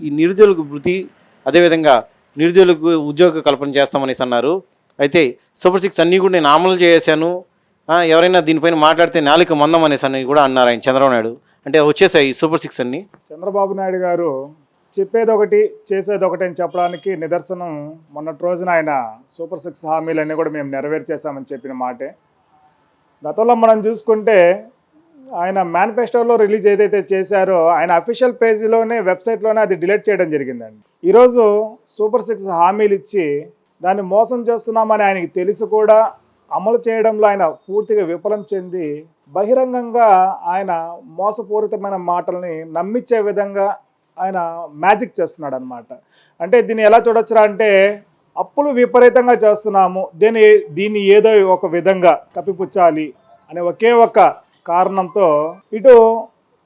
ఈ నిరుద్యోగులకు వృత్తి అదేవిధంగా నిరుద్యోగులకు ఉద్యోగ కల్పన చేస్తామనేసి అన్నారు. అయితే సూపర్ సిక్స్ అన్నీ కూడా నేను అమలు చేశాను, ఎవరైనా దీనిపైన మాట్లాడితే నాలుక మందం అనేసి అని కూడా అన్నారు ఆయన చంద్రబాబు నాయుడు. అంటే వచ్చేసాయి ఈ సూపర్ సిక్స్ అన్నీ. చంద్రబాబు నాయుడు గారు చెప్పేదొకటి చేసేదొకటి అని చెప్పడానికి నిదర్శనం మొన్నటి రోజున ఆయన సూపర్ సిక్స్ హామీలన్నీ కూడా మేము నెరవేర్చేశామని చెప్పిన మాటే. గతంలో మనం చూసుకుంటే ఆయన మేనిఫెస్టోలో రిలీజ్ ఏదైతే చేశారో ఆయన అఫీషియల్ పేజీలోనే వెబ్సైట్లోనే అది డిలీట్ చేయడం జరిగిందండి. ఈరోజు సూపర్ సిక్స్ హామీలు ఇచ్చి దాన్ని మోసం చేస్తున్నామని ఆయనకి తెలిసి కూడా అమలు చేయడంలో ఆయన పూర్తిగా విఫలం చెంది బహిరంగంగా ఆయన మోసపూరితమైన మాటల్ని నమ్మించే విధంగా ఆయన మ్యాజిక్ చేస్తున్నాడు అనమాట. అంటే దీన్ని ఎలా చూడొచ్చురా అంటే అప్పులు విపరీతంగా చేస్తున్నాము, దీన్ని ఏదో ఒక విధంగా కప్పిపుచ్చాలి అనే ఒకే ఒక కారణంతో ఇటు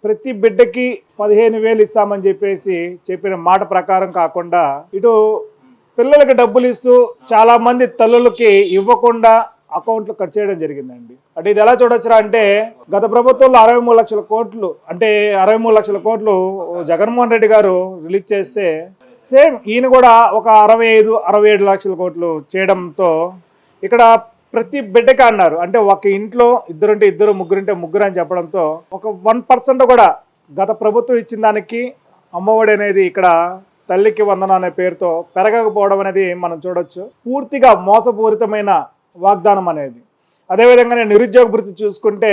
ప్రతి బిడ్డకి 15,000 ఇస్తామని చెప్పేసి చెప్పిన మాట ప్రకారం కాకుండా ఇటు పిల్లలకి డబ్బులు ఇస్తూ చాలామంది తల్లులకి ఇవ్వకుండా అకౌంట్లు కట్ చేయడం జరిగిందండి. అంటే ఇది ఎలా చూడొచ్చురా అంటే గత ప్రభుత్వంలో 63 లక్షల కోట్లు అంటే 63 లక్షల కోట్లు జగన్మోహన్ రెడ్డి గారు రిలీజ్ చేస్తే సేమ్ ఈయన కూడా ఒక 65-67 లక్షల కోట్లు చేయడంతో ఇక్కడ ప్రతి బిడ్డకి అన్నారు. అంటే ఒక ఇంట్లో ఇద్దరుంటే ఇద్దరు, ముగ్గురుంటే ముగ్గురు అని చెప్పడంతో ఒక 1% కూడా గత ప్రభుత్వం ఇచ్చిన దానికి అమ్మఒడి అనేది ఇక్కడ తల్లికి వందనం అనే పేరుతో పెరగకపోవడం అనేది మనం చూడొచ్చు. పూర్తిగా మోసపూరితమైన వాగ్దానం అనేది. అదేవిధంగా నేను నిరుద్యోగ భృతి చూసుకుంటే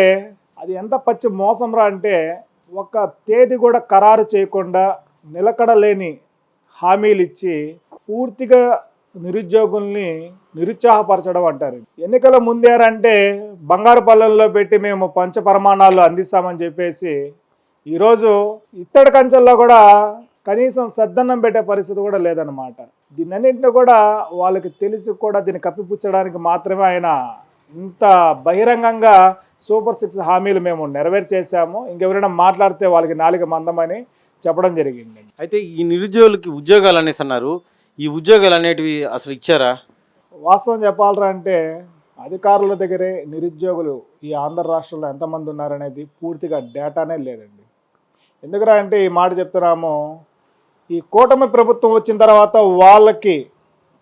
అది ఎంత పచ్చి మోసంరా అంటే ఒక తేదీ కూడా ఖరారు చేయకుండా నిలకడలేని హామీలు ఇచ్చి పూర్తిగా నిరుద్యోగుల్ని నిరుత్సాహపరచడం అంటారు. ఎన్నికల ముందేరంటే బంగారు పల్లెల్లో పెట్టి మేము పంచపరమాణాలు అందిస్తామని చెప్పేసి ఈరోజు ఇత్తడి కంచెల్లో కూడా కనీసం సద్దన్నం పెట్టే పరిస్థితి కూడా లేదనమాట. దీన్నన్నింటినీ కూడా వాళ్ళకి తెలిసి కూడా దీన్ని కప్పిపుచ్చడానికి మాత్రమే ఆయన ఇంత బహిరంగంగా సూపర్ సిక్స్ హామీలు మేము నెరవేర్చేసాము, ఇంకెవరైనా మాట్లాడితే వాళ్ళకి నాలుక మందమని చెప్పడం జరిగింది. అయితే ఈ నిరుద్యోగులకి ఉద్యోగాలు అనేసి అన్నారు, ఈ ఉద్యోగాలు అనేటివి అసలు ఇచ్చారా? వాస్తవం చెప్పాలరా అంటే అధికారుల దగ్గరే నిరుద్యోగులు ఈ ఆంధ్ర రాష్ట్రంలో ఎంతమంది ఉన్నారనేది పూర్తిగా డేటానే లేదండి. ఎందుకురా అంటే ఈ మాట చెప్తున్నాము, ఈ కూటమి ప్రభుత్వం వచ్చిన తర్వాత వాళ్ళకి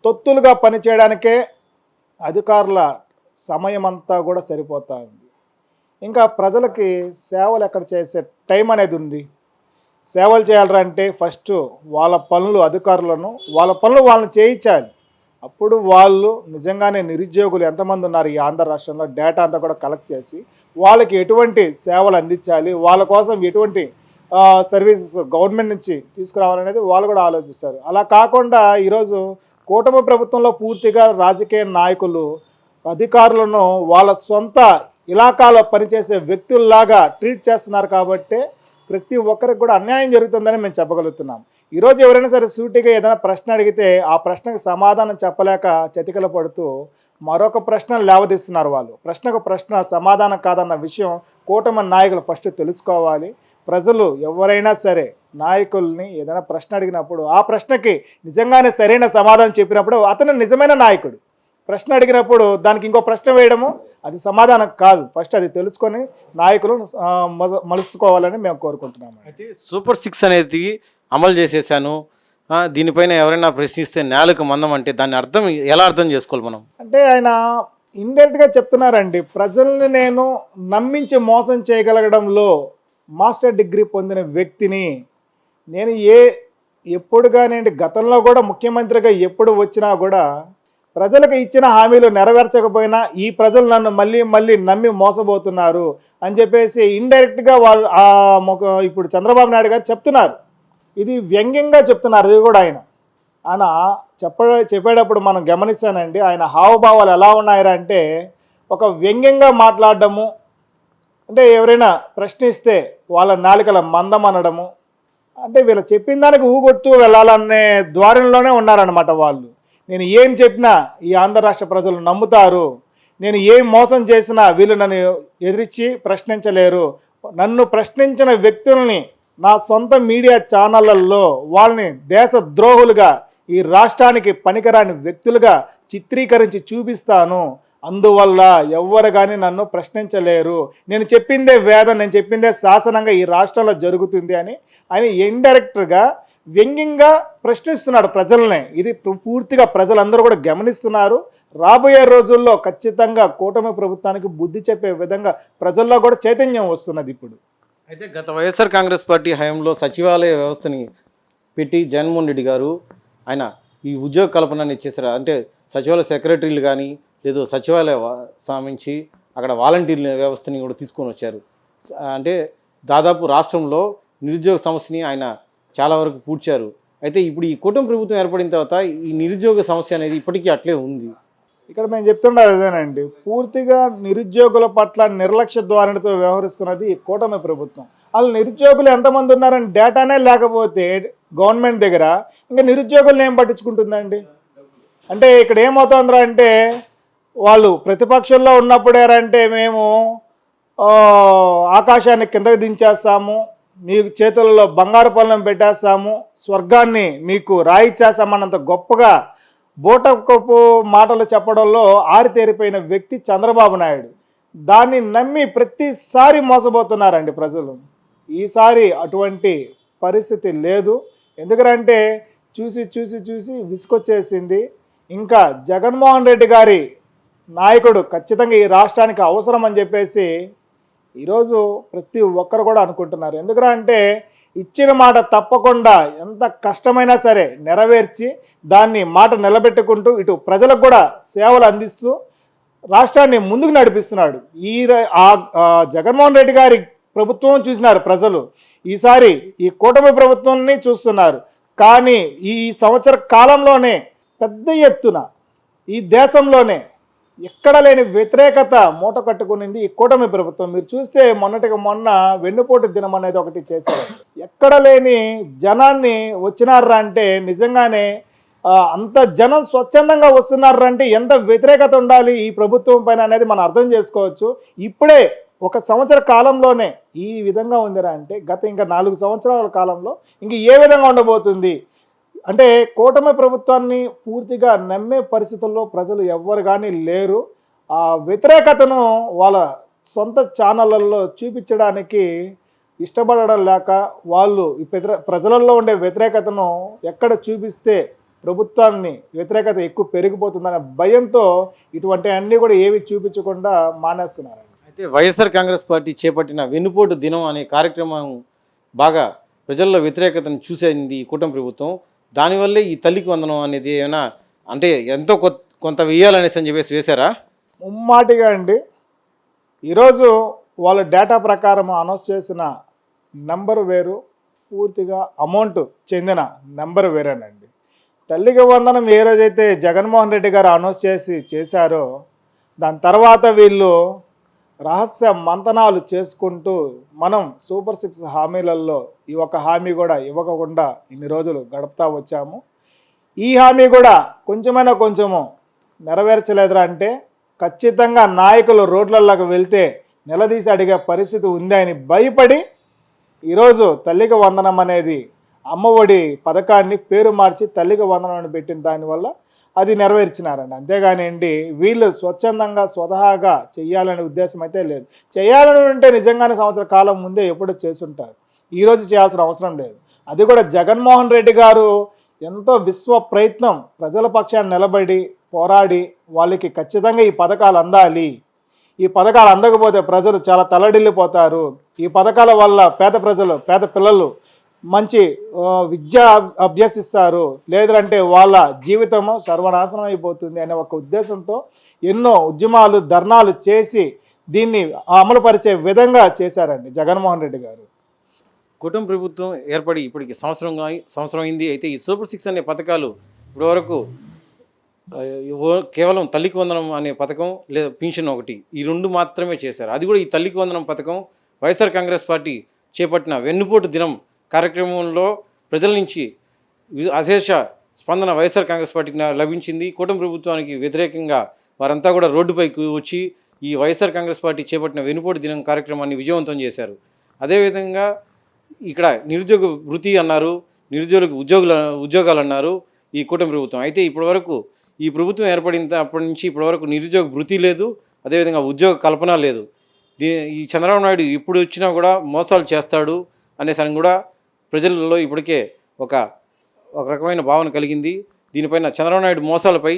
తొత్తులుగా పనిచేయడానికే అధికారుల సమయం అంతా కూడా సరిపోతా ఉంది. ఇంకా ప్రజలకి సేవలు ఎక్కడ చేసే టైం అనేది ఉంది. సేవలు చేయాలంటే ఫస్ట్ వాళ్ళ పనులు అధికారులను వాళ్ళని చేయించాలి. అప్పుడు వాళ్ళు నిజంగానే నిరుద్యోగులు ఎంతమంది ఉన్నారు ఈ ఆంధ్ర రాష్ట్రంలో డేటా అంతా కూడా కలెక్ట్ చేసి వాళ్ళకి ఎటువంటి సేవలు అందించాలి, వాళ్ళ కోసం ఎటువంటి సర్వీసెస్ గవర్నమెంట్ నుంచి తీసుకురావాలనేది వాళ్ళు కూడా ఆలోచిస్తారు. అలా కాకుండా ఈరోజు కూటమి ప్రభుత్వంలో పూర్తిగా రాజకీయ నాయకులు అధికారులను వాళ్ళ సొంత ఇలాకాలో పనిచేసే వ్యక్తుల్లాగా ట్రీట్ చేస్తున్నారు. కాబట్టి ప్రతి ఒక్కరికి కూడా అన్యాయం జరుగుతుందని మేము చెప్పగలుగుతున్నాం. ఈరోజు ఎవరైనా సరే సూటిగా ఏదైనా ప్రశ్న అడిగితే ఆ ప్రశ్నకు సమాధానం చెప్పలేక చతికిల పడుతూ మరొక ప్రశ్న లేవదీస్తున్నారు. వాళ్ళు ప్రశ్నకు ప్రశ్న సమాధానం కాదన్న విషయం కూటమి నాయకులు ఫస్ట్ తెలుసుకోవాలి. ప్రజలు ఎవరైనా సరే నాయకుల్ని ఏదైనా ప్రశ్న అడిగినప్పుడు ఆ ప్రశ్నకి నిజంగానే సరైన సమాధానం చెప్పినప్పుడు అతను నిజమైన నాయకుడు. ప్రశ్న అడిగినప్పుడు దానికి ఇంకో ప్రశ్న వేయడము అది సమాధానం కాదు. ఫస్ట్ అది తెలుసుకొని నాయకులు మలుసుకోవాలని మేము కోరుకుంటున్నాము. అయితే సూపర్ సిక్స్ అనేది అమలు చేసేసాను, దీనిపైన ఎవరైనా ప్రశ్నిస్తే నేలకు మందం అంటే దాన్ని అర్థం ఎలా అర్థం చేసుకోవాలి మనం? అంటే ఆయన ఇండైరెక్ట్గా చెప్తున్నారండి, ప్రజల్ని నేను నమ్మించి మోసం చేయగలగడంలో మాస్టర్ డిగ్రీ పొందిన వ్యక్తిని నేను ఎప్పుడు కానివ్వండి గతంలో కూడా ముఖ్యమంత్రిగా ఎప్పుడు వచ్చినా కూడా ప్రజలకు ఇచ్చిన హామీలు నెరవేర్చకపోయినా ఈ ప్రజలు నన్ను మళ్ళీ నమ్మి మోసపోతున్నారు అని చెప్పేసి ఇండైరెక్ట్గా వాళ్ళు ఇప్పుడు చంద్రబాబు నాయుడు గారు చెప్తున్నారు. ఇది వ్యంగ్యంగా చెప్తున్నారు. అది కూడా ఆయన చెప్పేటప్పుడు మనం గమనిస్తానండి, ఆయన హావభావాలు ఎలా ఉన్నాయంటే ఒక వ్యంగ్యంగా మాట్లాడడము, అంటే ఎవరైనా ప్రశ్నిస్తే వాళ్ళ నాలుకల మందం అనడము, అంటే వీళ్ళు చెప్పిన దానికి ఊగొట్టు వెళ్ళాలనే ద్వారంలోనే ఉన్నారనమాట వాళ్ళు. నేను ఏం చెప్పినా ఈ ఆంధ్ర రాష్ట్ర ప్రజలు నమ్ముతారు, నేను ఏం మోసం చేసినా వీళ్ళు నన్ను ఎదిరించి ప్రశ్నించలేరు, నన్ను ప్రశ్నించిన వ్యక్తుల్ని నా సొంత మీడియా ఛానళ్లలో వాళ్ళని దేశ ద్రోహులుగా ఈ రాష్ట్రానికి పనికిరాని వ్యక్తులుగా చిత్రీకరించి చూపిస్తాను, అందువల్ల ఎవ్వరు కానీ నన్ను ప్రశ్నించలేరు, నేను చెప్పిందే వేదం, నేను చెప్పిందే శాసనంగా ఈ రాష్ట్రంలో జరుగుతుంది అని ఆయన ఇండైరెక్ట్గా వ్యంగ్యంగా ప్రశ్నిస్తున్నాడు ప్రజల్ని. ఇది పూర్తిగా ప్రజలందరూ కూడా గమనిస్తున్నారు. రాబోయే రోజుల్లో ఖచ్చితంగా కూటమి ప్రభుత్వానికి బుద్ధి చెప్పే విధంగా ప్రజల్లో కూడా చైతన్యం వస్తున్నది ఇప్పుడు. అయితే గత వైఎస్ఆర్ కాంగ్రెస్ పార్టీ హయాంలో సచివాలయ వ్యవస్థని పెట్టి జగన్మోహన్ రెడ్డి గారు ఆయన ఈ ఉద్యోగ కల్పన అనేది చేశారు. అంటే సచివాలయ సెక్రటరీలు కానీ లేదు సచివాలయ సామించి అక్కడ వాలంటీర్ల వ్యవస్థని కూడా తీసుకొని వచ్చారు. అంటే దాదాపు రాష్ట్రంలో నిరుద్యోగ సమస్యని ఆయన చాలా వరకు పూడ్చారు. అయితే ఇప్పుడు ఈ కూటమి ప్రభుత్వం ఏర్పడిన తర్వాత ఈ నిరుద్యోగ సమస్య అనేది ఇప్పటికీ అట్లే ఉంది. ఇక్కడ మేము చెప్తుండేది అదేనండి, పూర్తిగా నిరుద్యోగుల పట్ల నిర్లక్ష్య ధోరణితో వ్యవహరిస్తున్నది ఈ కూటమి ప్రభుత్వం. వాళ్ళు నిరుద్యోగులు ఎంతమంది ఉన్నారని డేటానే లేకపోతే గవర్నమెంట్ దగ్గర ఇంకా నిరుద్యోగులను ఏం పట్టించుకుంటుందండి? అంటే ఇక్కడ ఏమవుతుందిరా అంటే వాళ్ళు ప్రతిపక్షంలో ఉన్నప్పుడేరంటే మేము ఆకాశాన్ని కిందకి దించేస్తాము, మీకు చేతులలో బంగారు పళ్ళెం పెట్టేస్తాము, స్వర్గాన్ని మీకు రాయిచ్చేస్తామన్నంత గొప్పగా బూటకపు మాటలు చెప్పడంలో ఆరితేరిపోయిన వ్యక్తి చంద్రబాబు నాయుడు. దాన్ని నమ్మి ప్రతిసారి మోసపోతున్నారండి ప్రజలు. ఈసారి అటువంటి పరిస్థితి లేదు. ఎందుకంటే చూసి చూసి చూసి విసుకొచ్చేసింది. ఇంకా జగన్మోహన్ రెడ్డి గారి నాయకుడు ఖచ్చితంగా ఈ రాష్ట్రానికి అవసరం అని చెప్పేసి ఈరోజు ప్రతి ఒక్కరు కూడా అనుకుంటున్నారు. ఎందుకంటే ఇచ్చిన మాట తప్పకుండా ఎంత కష్టమైనా సరే నెరవేర్చి దాన్ని మాట నిలబెట్టుకుంటూ ఇటు ప్రజలకు కూడా సేవలు అందిస్తూ రాష్ట్రాన్ని ముందుకు నడిపిస్తున్నాడు. జగన్మోహన్ రెడ్డి గారి ప్రభుత్వం చూసినారు ప్రజలు, ఈసారి ఈ కూటమి ప్రభుత్వాన్ని చూస్తున్నారు. కానీ ఈ సంవత్సర కాలంలోనే పెద్ద ఎత్తున ఈ దేశంలోనే ఎక్కడ లేని వ్యతిరేకత మూట కట్టుకునింది ఈ కూటమి ప్రభుత్వం. మీరు చూస్తే మొన్నటికి మొన్న వెన్నుపోటు దినం అనేది ఒకటి చేశారు. ఎక్కడ లేని జనాన్ని వచ్చినారా అంటే నిజంగానే అంత జనం స్వచ్ఛందంగా వస్తున్నారా అంటే ఎంత వ్యతిరేకత ఉండాలి ఈ ప్రభుత్వం పైన అనేది మనం అర్థం చేసుకోవచ్చు. ఇప్పుడే ఒక సంవత్సర కాలంలోనే ఈ విధంగా ఉందిరా అంటే గత ఇంకా 4 సంవత్సరాల కాలంలో ఇంక ఏ విధంగా ఉండబోతుంది అంటే కూటమి ప్రభుత్వాన్ని పూర్తిగా నమ్మే పరిస్థితుల్లో ప్రజలు ఎవ్వరు కానీ లేరు. ఆ వ్యతిరేకతను వాళ్ళ సొంత ఛానళ్ళల్లో చూపించడానికి ఇష్టపడడం లేక వాళ్ళు ఈ ప్రజలలో ఉండే వ్యతిరేకతను ఎక్కడ చూపిస్తే ప్రభుత్వాన్ని వ్యతిరేకత ఎక్కువ పెరిగిపోతుందనే భయంతో ఇటువంటి అన్నీ కూడా ఏవి చూపించకుండా మానేస్తున్నారు. అయితే వైఎస్ఆర్ కాంగ్రెస్ పార్టీ చేపట్టిన వెన్నుపోటు దినం అనే కార్యక్రమం బాగా ప్రజల్లో వ్యతిరేకతను చూసేది ఈ కూటమి ప్రభుత్వం. దానివల్లే ఈ తల్లికి వందనం అనేది ఏమైనా అంటే ఎంతో కొంత వేయాలనేసి అని చెప్పేసి వేశారా? ముమ్మాటిగా అండి. ఈరోజు వాళ్ళ డేటా ప్రకారం అనౌన్స్ చేసిన నెంబర్ వేరు, పూర్తిగా అమౌంట్ చెందిన నెంబర్ వేరేనండి. తల్లికి వందనం ఏ రోజైతే జగన్మోహన్ రెడ్డి గారు అనౌన్స్ చేశారో దాని తర్వాత వీళ్ళు రహస్య మంతనాలు చేసుకుంటూ మనం సూపర్ 6 హామీలలో ఈ ఒక హామీ కూడా ఇవ్వకుండా ఇన్ని రోజులు గడుపుతూ వచ్చాము. ఈ హామీ కూడా కొంచెమైనా కొంచెము నెరవేర్చలేదురా అంటే ఖచ్చితంగా నాయకులు రోడ్లలోకి వెళ్తే నిలదీసి అడిగే పరిస్థితి ఉంది అని భయపడి ఈరోజు తల్లికి వందనం అనేది అమ్మఒడి పథకాన్ని పేరు మార్చి తల్లికి వందనం అని పెట్టిన దానివల్ల అది నెరవేర్చినారండి. అంతేగానిండి వీళ్ళు స్వచ్ఛందంగా స్వతహాగా చెయ్యాలనే ఉద్దేశం అయితే లేదు. చేయాలని ఉంటే నిజంగానే సంవత్సర కాలం ముందే ఎప్పుడో చేసుంటారు. ఈరోజు చేయాల్సిన అవసరం లేదు. అది కూడా జగన్మోహన్ రెడ్డి గారు ఎంతో విశ్వ ప్రయత్నం ప్రజల పక్షాన్ని నిలబడి పోరాడి వాళ్ళకి ఖచ్చితంగా ఈ పథకాలు అందాలి, ఈ పథకాలు అందకపోతే ప్రజలు చాలా తల్లడిల్లిపోతారు, ఈ పథకాల వల్ల పేద ప్రజలు పేద పిల్లలు మంచి విద్య అభ్యసిస్తారు, లేదంటే వాళ్ళ జీవితము సర్వనాశనం అయిపోతుంది అనే ఒక ఉద్దేశంతో ఎన్నో ఉద్యమాలు ధర్నాలు చేసి దీన్ని అమలుపరిచే విధంగా చేశారండి జగన్మోహన్ రెడ్డి గారు. కుటుంబ ప్రభుత్వం ఏర్పడి ఇప్పటికి సంవత్సరం అయింది. అయితే ఈ సూపర్ 6 అనే పథకాలు ఇప్పటివరకు కేవలం తల్లికి వందనం అనే పథకం లేదా పింఛన్ ఒకటి, ఈ 2 మాత్రమే చేశారు. అది కూడా ఈ తల్లికి వందనం పథకం వైఎస్ఆర్ కాంగ్రెస్ పార్టీ చేపట్టిన వెన్నుపోటు దినం కార్యక్రమంలో ప్రజల నుంచి అశేష స్పందన వైఎస్ఆర్ కాంగ్రెస్ పార్టీకి లభించింది. కూటమి ప్రభుత్వానికి వ్యతిరేకంగా వారంతా కూడా రోడ్డుపైకి వచ్చి ఈ వైఎస్ఆర్ కాంగ్రెస్ పార్టీ చేపట్టిన వెన్నుపోటు దినం కార్యక్రమాన్ని విజయవంతం చేశారు. అదేవిధంగా ఇక్కడ నిరుద్యోగ వృత్తి అన్నారు, నిరుద్యోగులకు ఉద్యోగాలు అన్నారు ఈ కూటమి ప్రభుత్వం. అయితే ఇప్పటివరకు ఈ ప్రభుత్వం ఏర్పడినప్పటి నుంచి ఇప్పటివరకు నిరుద్యోగ వృత్తి లేదు, అదేవిధంగా ఉద్యోగ కల్పన లేదు. ఈ చంద్రబాబు నాయుడు ఇప్పుడు వచ్చినా కూడా మోసాలు చేస్తాడు అనేసరి కూడా ప్రజలలో ఇప్పటికే ఒక రకమైన భావన కలిగింది. దీనిపైన చంద్రబాబు నాయుడు మోసాలపై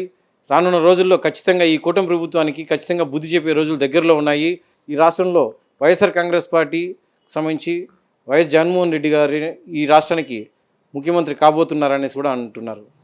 రానున్న రోజుల్లో ఖచ్చితంగా ఈ కూటమి ప్రభుత్వానికి ఖచ్చితంగా బుద్ధి చెప్పే రోజులు దగ్గరలో ఉన్నాయి. ఈ రాష్ట్రంలో వైఎస్ఆర్ కాంగ్రెస్ పార్టీ సంబంధించి వైఎస్ జగన్మోహన్ రెడ్డి గారి ఈ రాష్ట్రానికి ముఖ్యమంత్రి కాబోతున్నారనేసి కూడా అంటున్నారు.